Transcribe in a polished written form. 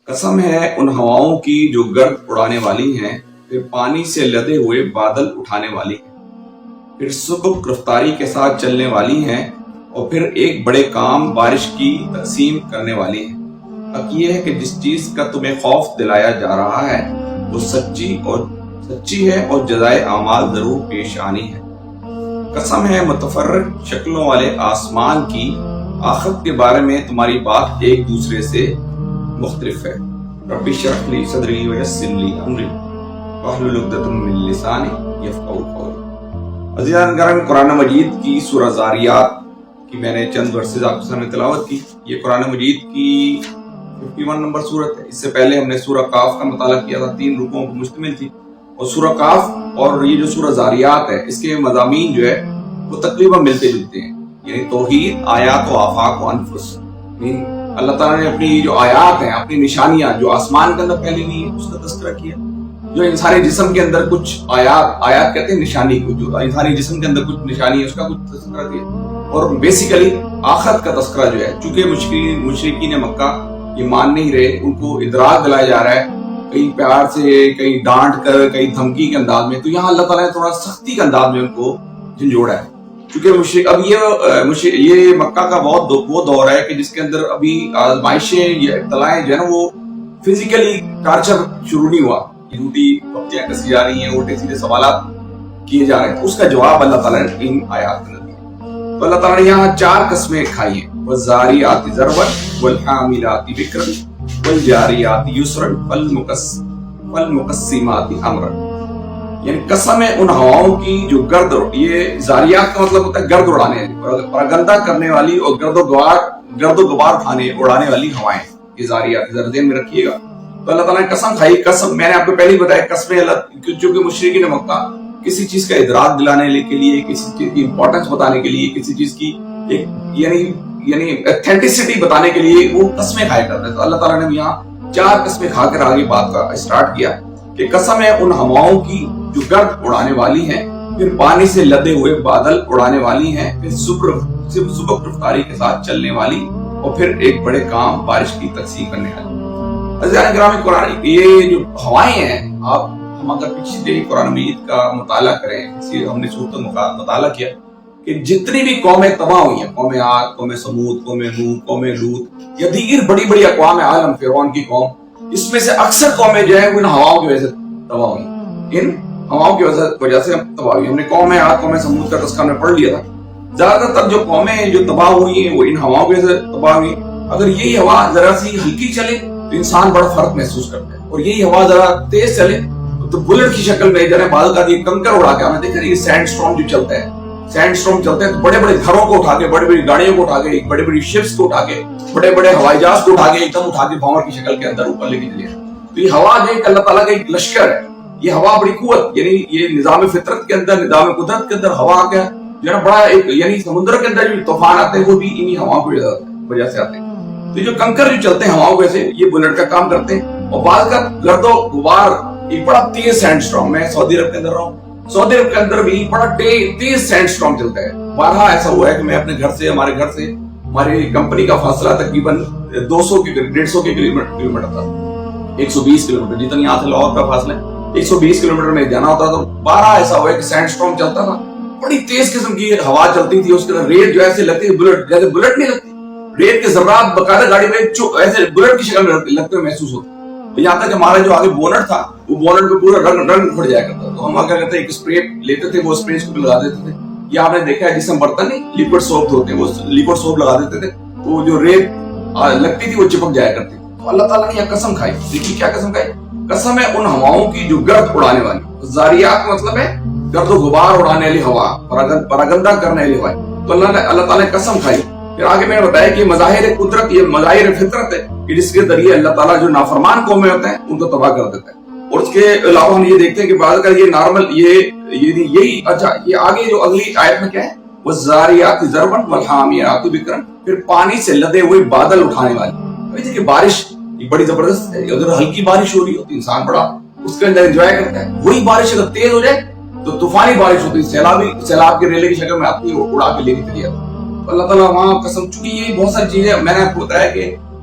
قسم ہے ان ہواؤں کی جو گرد اڑانے والی ہیں، پھر پانی سے لدے ہوئے بادل اٹھانے والی ہیں، پھر سبک رفتاری کے ساتھ چلنے والی ہیں، اور پھر ایک بڑے کام بارش کی تقسیم کرنے والی ہیں۔ حق یہ ہے کہ جس چیز کا تمہیں خوف دلایا جا رہا ہے وہ سچی ہے اور جزائے اعمال ضرور پیش آنی ہے۔ قسم ہے متفرق شکلوں والے آسمان کی، آخرت کے بارے میں تمہاری بات ایک دوسرے سے مختلف ہے۔ رب اشرح لی صدری ویسر لی امری واحلل عقدۃ من لسانی یفقہوا قولی۔ عزیزان گرامی، قرآن مجید کی سورہ زاریات کی میں نے چند ورسز آپ کے سامنے تلاوت کی۔ یہ قرآن مجید کی 51 نمبر سورت ہے۔ اس سے پہلے ہم نے سورہ کاف کا مطالعہ کیا تھا، 3 رکوعوں پر مشتمل تھی، اور سورہ کاف اور یہ جو سورہ زاریات ہے اس کے مضامین جو ہے وہ تقریباً ملتے جلتے ہیں، یعنی توحید، آیات و آفاق و انفس۔ اللہ تعالیٰ نے اپنی جو آیات ہیں، اپنی نشانیاں جو آسمان کے اندر پہلے نہیں ہے اس کا تذکرہ کیا، جو انسانی جسم کے اندر کچھ آیات کہتے ہیں نشانی کو، جو انسانی جسم کے اندر کچھ نشانی ہے اس کا کچھ تذکرہ کیا، اور بیسیکلی آخرت کا تذکرہ جو ہے، چونکہ مشرکین مکہ یہ مان نہیں رہے، ان کو ادراک دلایا جا رہا ہے، کہیں پیار سے، کہیں ڈانٹ کر، کہیں دھمکی کے انداز میں، تو یہاں اللہ تعالیٰ نے تھوڑا سختی کے انداز میں ان کو جھنجھوڑا ہے، کیونکہ اب یہ مکہ کا وہ دور ہے کہ جس کے اندر ابھی آزمائشیں یا ابتلائیں جو ہے نا وہ فزیکلی ٹارچر شروع نہیں ہوا، جھوٹی پتیاں کسی جا رہی ہیں، الٹے سیدھے سوالات کیے جا رہے ہیں، اس کا جواب اللہ تعالیٰ نے ان آیات میں دیا۔ تو اللہ تعالیٰ نے یہاں 4 قسمیں کھائی ہیں، وَالزَّارِيَاتِ ذَرْوًا وَالْحَامِلَاتِ وِقْرًا وَالْجَارِيَاتِ يُسْرًا فَالْمُقَسِّمَاتِ أَمْرًا۔ یعنی قسم ہے ان ہواؤں کی جو گرد، یہ زاریات کا مطلب ہوتا ہے گرد اڑانے، پراگندہ کرنے والی اور گرد و غبار اڑانے والی ہوائیں، یہ زاریات ذرا ذہن میں رکھیے گا۔ تو اللہ تعالیٰ نے قسم کھائی، قسم میں نے آپ کو پہلے ہی بتایا، قسمیں اللہ، چونکہ مشرکین مکہ کسی چیز کا ادراک دلانے کے لیے، کسی چیز کی امپورٹنس بتانے کے لیے، کسی چیز کی ایک یعنی ایتھینٹسٹی بتانے کے لیے وہ قسمیں کھایا کرتے ہیں۔ تو اللہ تعالیٰ نے یہاں 4 قسمیں کھا کر آگے بات کا اسٹارٹ کیا کہ قسم ہے ان ہواؤں کی جو گرد اڑانے والی ہیں، پھر پانی سے لدے ہوئے بادل اڑانے والی ہیں، پھر سبک رفتاری کے ساتھ چلنے والی، اور پھر ایک بڑے کام بارش کی تقسیم کرنے والی۔ عزیزان گرامی، قرآن یہ جو ہوائیں ہیں، ہم اگر پچھلے قرآن مجید کا مطالعہ کریں، ہم نے سورتوں کا مطالعہ کیا کہ جتنی بھی قومیں تباہ ہوئی ہیں، قوم عاد، قوم سمود، قوم نوح، قوم لوط، یا دیگر بڑی بڑی اقوام عالم، فرعون کی قوم، اس میں سے اکثر قومیں جو ہیں وہ ان ہواؤں کی وجہ سے تباہ ہوئی، ان ہواؤں کی وجہ سے تباہ ہوئی۔ ہم نے قوم عاد، قوم سمود کا تذکرہ میں پڑھ لیا تھا۔ زیادہ تر جو قومیں جو تباہ ہوئی ہیں وہ ان ہواؤں کی وجہ سے تباہ ہوئی۔ اگر یہی ہوا ذرا سی ہلکی چلے تو انسان بڑا فرق محسوس کرتا ہے، اور یہی ہوا ذرا تیز چلے تو بلٹ کی شکل میں جنہیں بادل کا یہ کنکر اڑا کے، ہم نے دیکھا یہ سینڈ سٹارم جو چلتا ہے، سینڈ سٹارم چلتے ہیں تو بڑے بڑے گھروں کو اٹھا کے، بڑی بڑی گاڑیوں کو اٹھا کے، بڑے بڑی شپس کو اٹھا کے، بڑے بڑے ہوائی جہاز کو اٹھا کے، ایک دم اٹھا کے بھنور کی شکل کے اندر اوپر لے کے چلے۔ تو یہ ہوا جو ایک اللہ تعالیٰ کا ایک لشکر ہے، یہ ہوا بڑی قوت، یعنی یہ نظام فطرت کے اندر، نظام قدرت کے اندر ہوا کا جو ہے بڑا ایک، یعنی سمندر کے اندر جو طوفان آتے ہیں وہ بھی انہی ہواؤں کی وجہ سے آتے ہیں۔ تو جو کنکر جو چلتے ہیں ہواؤں کے سے، یہ بلٹ کا کام کرتے ہیں، اور بعض کا گرد و غبار، ایک بڑا تیز سینڈ سٹارم، میں سعودی عرب کے اندر رہا ہوں، سعودی عرب کے اندر بھی بڑا تیز سینڈ سٹارم چلتا ہے۔ بارہا ایسا ہوا ہے کہ میں اپنے گھر سے، ہمارے گھر سے ہماری کمپنی کا فاصلہ تقریباً 150 کلومیٹر تھا، 120 کلومیٹر، جتنا یہاں سے لاہور کا فاصلہ ہے 120 کلومیٹر میں جانا ہوتا، تو بارہا ایسا ہوا ہے کہ سینڈ سٹارم چلتا تھا، بڑی تیز قسم کی ہوا چلتی تھی، اس کے اندر ریت جو ایسے لگتی ہے بلٹ، جیسے بلٹ نہیں لگتی، ریت کے ذرات باقاعدہ گاڑی میں ایسے بلٹ کی شکل میں لگتے ہوئے محسوس ہوتے۔ یہاں تک ہمارا جو آگے بونٹ تھا، وہ بونٹ پہ پورا رنگ اڑ جایا کرتا، تو ہم کیا کرتے ہیں، ایک اسپرے لیتے تھے، وہ اسپرے کو لگا دیتے تھے، یا آپ نے دیکھا ہے جس ہم برتن نہیں لیکوڈ سوپ دھوتے ہیں، وہ لیکوڈ سوپ لگا دیتے تھے، تو وہ جو ریت لگتی تھی وہ چپک جایا کرتی۔ تو اللہ تعالیٰ نے یہ قسم کھائی، دیکھیے کیا قسم کھائی، قسم ہے ان ہواؤں کی جو گرد اڑانے والی، زاریات کا مطلب ہے گرد و غبار اڑانے والی ہوا، پراگندہ کرنے والی ہوا۔ تو اللہ تعالیٰ نے قسم کھائی۔ پھر آگے میں نے بتایا کہ مظاہر قدرت، یہ مظاہر فطرت ہے کہ جس کے ذریعے اللہ تعالیٰ جو نافرمان قومیں ہوتے ہیں ان کو تباہ کر دیتا ہے۔ اور اس کے علاوہ ہم یہ دیکھتے ہیں کہ بعض کا یہ نارمل یہی اچھا، یہ آگے جو اگلی آیت میں کیا ہے، وَالزَّارِيَاتِ ذَرْوًا وَالْحَامِلَاتِ وِقْرًا، پھر پانی سے لدے ہوئے بادل اٹھانے والی۔ دیکھیے بارش بڑی زبردست ہے، اگر ہلکی بارش ہو رہی ہو تو انسان بڑا اس کے اندر انجوائے کرتا ہے، وہی بارش اگر تیز ہو جائے تو طوفانی بارش ہوتی ہے، سیلاب کے ریلے کی شکل میں آتی ہے، اڑا کے لے کے چلی جاتی ہے۔ اللہ تعالیٰ وہاں قسم، چونکہ یہ بہت ساری چیزیں میں نے آپ کو بتایا کہ